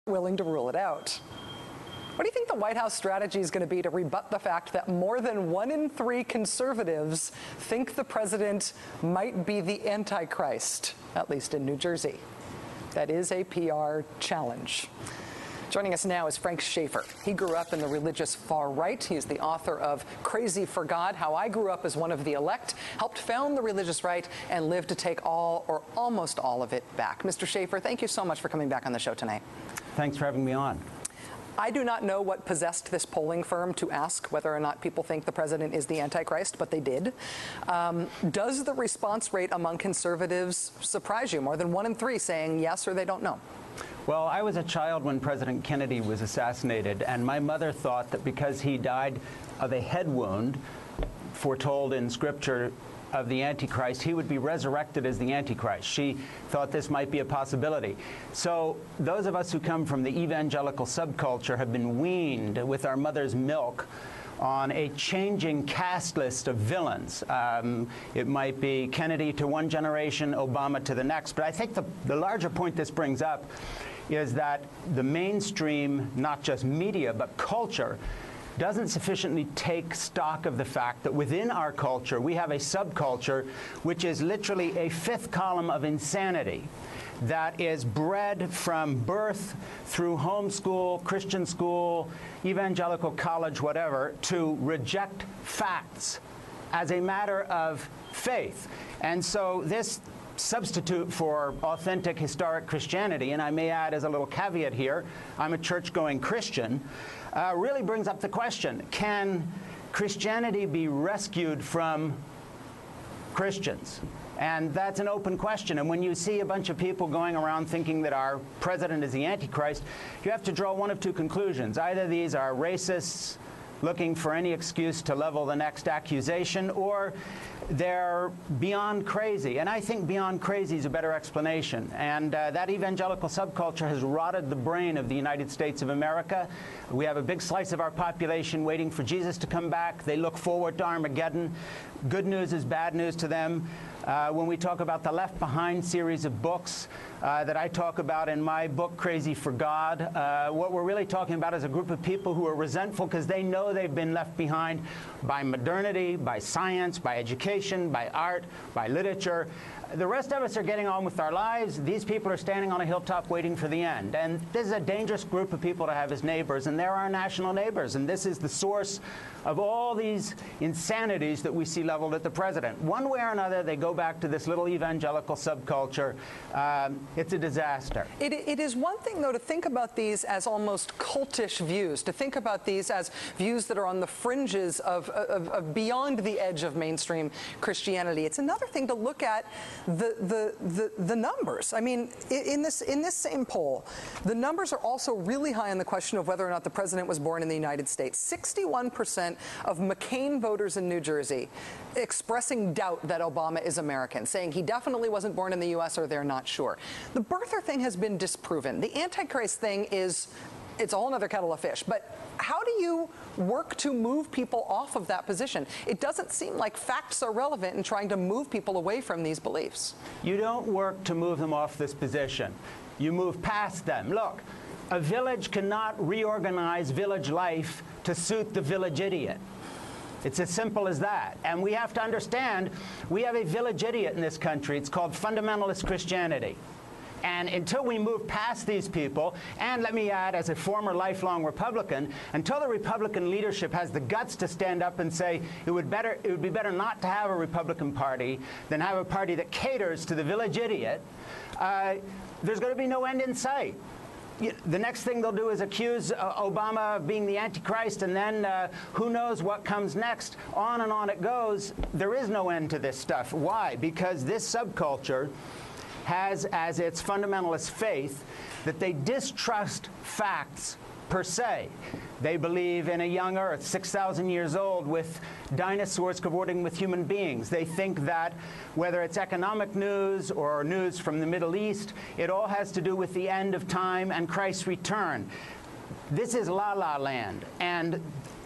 willing to rule it out. What do you think the White House strategy is going to be to rebut the fact that more than 1 in 3 conservatives think the president might be the Antichrist, at least in New Jersey? That is a PR challenge. Joining us now is Frank Schaeffer. He grew up in the religious far right. He is the author of Crazy for God, How I Grew Up as One of the Elect, helped found the religious right, and lived to take all or almost all of it back. Mr. Schaeffer, thank you so much for coming back on the show tonight. Thanks for having me on. I do not know what possessed this polling firm to ask whether or not people think the president is the Antichrist, but they did. Does the response rate among conservatives surprise you? More than 1 in 3 saying yes or they don't know. Well, I was a child when President Kennedy was assassinated, and my mother thought that because he died of a head wound, foretold in Scripture, of the Antichrist, he would be resurrected as the Antichrist. She thought this might be a possibility. So those of us who come from the evangelical subculture have been weaned with our mother's milk on a changing cast list of villains. It might be Kennedy to one generation, Obama to the next. But I think the larger point this brings up is that the mainstream, not just media, but culture, doesn't sufficiently take stock of the fact that within our culture we have a subculture which is literally a fifth column of insanity that is bred from birth through homeschool, Christian school, evangelical college, whatever, to reject facts as a matter of faith. And so this substitute for authentic historic Christianity, and I may add as a little caveat here, I'm a church-going Christian, really brings up the question, can Christianity be rescued from Christians? And that's an open question. And when you see a bunch of people going around thinking that our president is the Antichrist, you have to draw one of two conclusions. Either these are racists looking for any excuse to level the next accusation, or they're beyond crazy. And I think beyond crazy is a better explanation. And that evangelical subculture has rotted the brain of the United States of America. We have a big slice of our population waiting for Jesus to come back. They look forward to Armageddon. Good news is bad news to them. When we talk about the Left Behind series of books that I talk about in my book, Crazy for God, what we're really talking about is a group of people who are resentful because they know they've been left behind by modernity, by science, by education, by art, by literature. The rest of us are getting on with our lives. These people are standing on a hilltop waiting for the end. And this is a dangerous group of people to have as neighbors, and they're our national neighbors. And this is the source of all these insanities that we see leveled at the president. One way or another, they go back to this little evangelical subculture. It's a disaster. It is one thing, though, to think about these as almost cultish views, to think about these as views that are on the fringes of beyond the edge of mainstream Christianity. It's another thing to look at the numbers. I mean, in this same poll, the numbers are also really high on the question of whether or not the president was born in the United States. 61% of McCain voters in New Jersey expressing doubt that Obama is American, saying he definitely wasn't born in the U.S. or they're not sure. The birther thing has been disproven. The Antichrist thing it's a whole other kettle of fish. But how do you work to move people off of that position? It doesn't seem like facts are relevant in trying to move people away from these beliefs. You don't work to move them off this position. You move past them. Look, a village cannot reorganize village life to suit the village idiot. It's as simple as that. And we have to understand, we have a village idiot in this country. It's called fundamentalist Christianity. And until we move past these people, and let me add, as a former lifelong Republican, until the Republican leadership has the guts to stand up and say it would be better not to have a Republican Party than have a party that caters to the village idiot, there's going to be no end in sight. The next thing they'll do is accuse Obama of being the Antichrist, and then who knows what comes next. On and on it goes. There is no end to this stuff. Why? Because this subculture has as its fundamentalist faith that they distrust facts per se. They believe in a young Earth, 6,000 years old, with dinosaurs cavorting with human beings. They think that whether it's economic news or news from the Middle East, it all has to do with the end of time and Christ's return. This is la-la land. And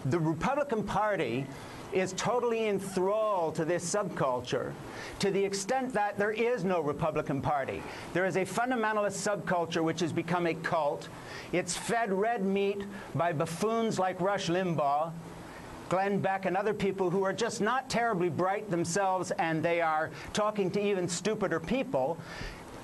the Republican Party is totally enthralled to this subculture to the extent that there is no Republican Party. There is a fundamentalist subculture which has become a cult. It's fed red meat by buffoons like Rush Limbaugh, Glenn Beck, and other people who are just not terribly bright themselves, and they are talking to even stupider people.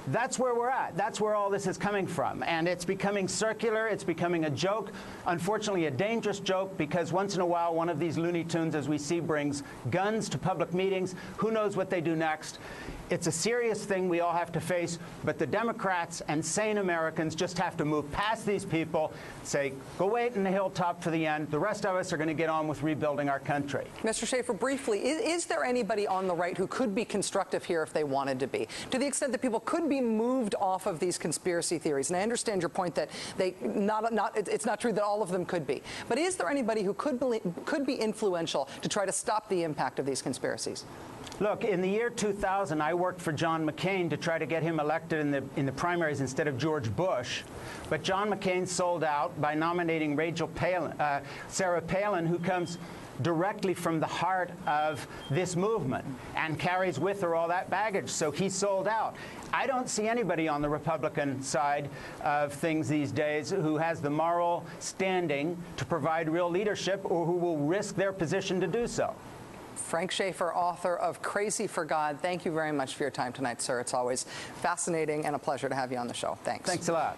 That's where we're at. That's where all this is coming from. And it's becoming circular. It's becoming a joke. Unfortunately, a dangerous joke, because once in a while, one of these Looney Tunes, as we see, brings guns to public meetings. Who knows what they do next? It's a serious thing we all have to face, but the Democrats and sane Americans just have to move past these people, say, go wait in the hilltop for the end. The rest of us are going to get on with rebuilding our country. Mr. Schaefer, briefly, is there anybody on the right who could be constructive here if they wanted to be? To the extent that people could be moved off of these conspiracy theories, and I understand your point that it's not true that all of them could be, but is there anybody who could be influential to try to stop the impact of these conspiracies? Look, in the year 2000, I worked for John McCain to try to get him elected in the primaries instead of George Bush. But John McCain sold out by nominating Sarah Palin, who comes directly from the heart of this movement and carries with her all that baggage. So he sold out. I don't see anybody on the Republican side of things these days who has the moral standing to provide real leadership or who will risk their position to do so. Frank Schaefer, author of Crazy for God, thank you very much for your time tonight, sir. It's always fascinating and a pleasure to have you on the show. Thanks. Thanks a lot.